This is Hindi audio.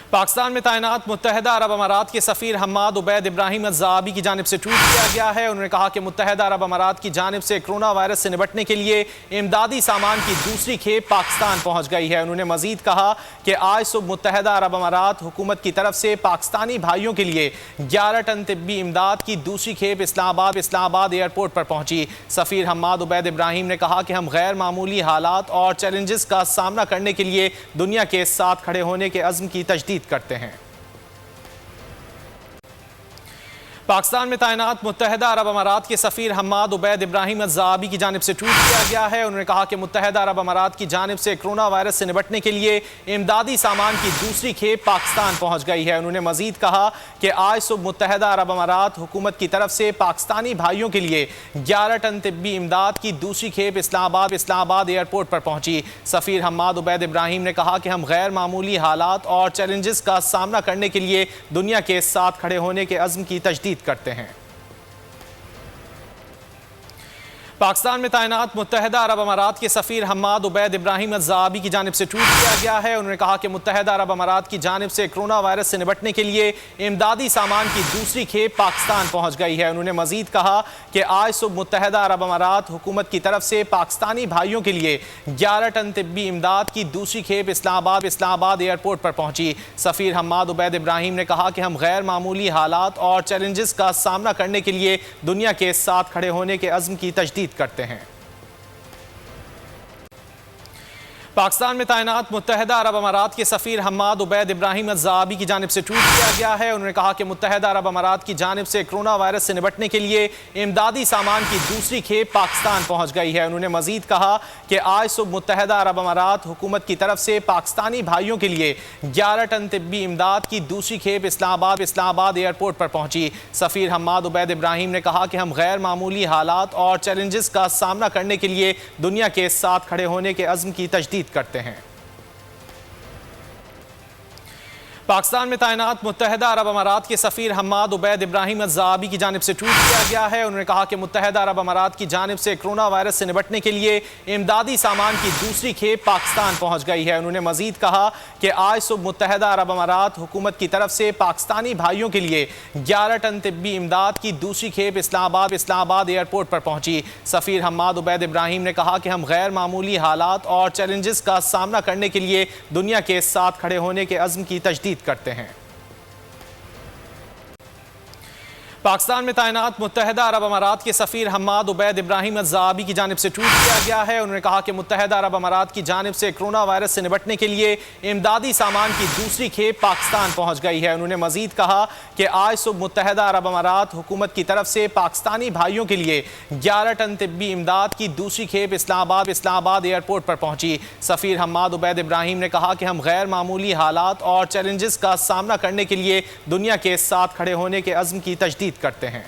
पाकिस्तान में तैनात मुत्तहदा अरब अमारात के सफ़ीर हम्माद उबैद इब्राहिम अज़्ज़ाबी की जानिब से ट्वीट किया गया है। उन्होंने कहा कि मुत्तहदा अरब अमारात की जानिब से कोरोना वायरस से निपटने के लिए इमदादी सामान की दूसरी खेप पाकिस्तान पहुँच गई है। उन्होंने मज़ीद कहा कि आज सुबह मुत्तहदा अरब अमारात हुकूमत की तरफ से पाकिस्तानी भाइयों के लिए 11 टन तिब्बी इमदाद की दूसरी खेप इस्लामाबाद एयरपोर्ट पर पहुँची। सफ़ीर हम्माद उबैद इब्राहिम ने कहा कि हम गैर मामूली हालात और चैलेंजेस का सामना करने के लिए दुनिया के साथ खड़े होने के अज़्म की तजदीद करते हैं। पाकिस्तान में तैनात मुत्तहदा अरब अमारात के सफ़ीर हम्माद उबैद इब्राहिम अज़्ज़ाबी की जानिब से ट्वीट किया गया है। उन्होंने कहा कि मुत्तहदा अरब अमारात की जानिब से कोरोना वायरस से निपटने के लिए इमदादी सामान की दूसरी खेप पाकिस्तान पहुँच गई है। उन्होंने मज़ीद कहा कि आज सुबह मुत्तहदा अरब अमारात हुकूमत की तरफ से पाकिस्तानी भाइयों के लिए 11 टन तिब्बी इमदाद की दूसरी खेप इस्लामाबाद एयरपोर्ट पर पहुँची। सफ़ीर हम्माद उबैद इब्राहिम ने कहा कि हम गैर मामूली हालात और चैलेंजेस का सामना करने के लिए दुनिया के साथ खड़े होने के अज़्म की तजदीद करते हैं। पाकिस्तान में तैनात मुत्तहदा अरब अमारात के सफ़ीर हम्माद उबैद इब्राहिम अज़्ज़ाबी की जानिब से ट्वीट किया गया है। उन्होंने कहा कि मुत्तहदा अरब अमारात की जानिब से कोरोना वायरस से निपटने के लिए इमदादी सामान की दूसरी खेप पाकिस्तान पहुँच गई है। उन्होंने मज़ीद कहा कि आज सुबह मुत्तहदा अरब अमारात हुकूमत की तरफ से पाकिस्तानी भाइयों के लिए 11 टन तिब्बी इमदाद की दूसरी खेप इस्लामाबाद एयरपोर्ट पर पहुँची। सफ़ीर हम्माद उबैद इब्राहिम ने कहा कि हम गैर मामूली हालात और चैलेंजेस का सामना करने के लिए दुनिया के साथ खड़े होने के अज़्म की तजदीद करते हैं। पाकिस्तान में तैनात मुत्तहदा अरब अमारात के सफ़ीर हम्माद उबैद इब्राहिम अज़्ज़ाबी की जानिब से ट्वीट किया गया है। उन्होंने कहा कि मुत्तहदा अरब अमारात की जानिब से कोरोना वायरस से निपटने के लिए इमदादी सामान की दूसरी खेप पाकिस्तान पहुँच गई है। उन्होंने मज़ीद कहा कि आज सुबह मुत्तहदा अरब अमारात हुकूमत की तरफ से पाकिस्तानी भाइयों के लिए 11 टन तिब्बी इमदाद की दूसरी खेप इस्लामाबाद एयरपोर्ट पर पहुँची। सफ़ीर हम्माद उबैद इब्राहिम ने कहा कि हम गैर मामूली हालात और चैलेंजेस का सामना करने के लिए दुनिया के साथ खड़े होने के अज़्म की तजदीद करते हैं। पाकिस्तान में तैनात मुत्तहदा अरब अमारात के सफ़ीर हम्माद उबैद इब्राहिम अज़्ज़ाबी की जानिब से ट्वीट किया गया है। उन्होंने कहा कि मुत्तहदा अरब अमारात की जानिब से कोरोना वायरस से निपटने के लिए इमदादी सामान की दूसरी खेप पाकिस्तान पहुँच गई है। उन्होंने मज़ीद कहा कि आज सुबह मुत्तहदा अरब अमारात हुकूमत की तरफ से पाकिस्तानी भाइयों के लिए 11 टन तिब्बी इमदाद की दूसरी खेप इस्लामाबाद एयरपोर्ट पर पहुँची। सफ़ीर हम्माद उबैद इब्राहिम ने कहा कि हम गैर मामूली हालात और चैलेंजेस का सामना करने के लिए दुनिया के साथ खड़े होने के अज़्म की तजदीद करते हैं। पाकिस्तान में तैनात मुत्तहदा अरब अमारात के सफ़ीर हम्माद उबैद इब्राहिम अज़्ज़ाबी की जानिब से ट्वीट किया गया है। उन्होंने कहा कि मुत्तहदा अरब अमारात की जानिब से कोरोना वायरस से निपटने के लिए इमदादी सामान की दूसरी खेप पाकिस्तान पहुँच गई है। उन्होंने मज़ीद कहा कि आज सुबह मुत्तहदा अरब अमारात हुकूमत की तरफ से पाकिस्तानी भाइयों के लिए 11 टन तिब्बी इमदाद की दूसरी खेप इस्लामाबाद एयरपोर्ट पर पहुँची। सफ़ीर हम्माद उबैद इब्राहिम ने कहा कि हम गैर मामूली हालात और चैलेंजेस का सामना करने के लिए दुनिया के साथ खड़े होने के अज़्म की तजदीद करते हैं।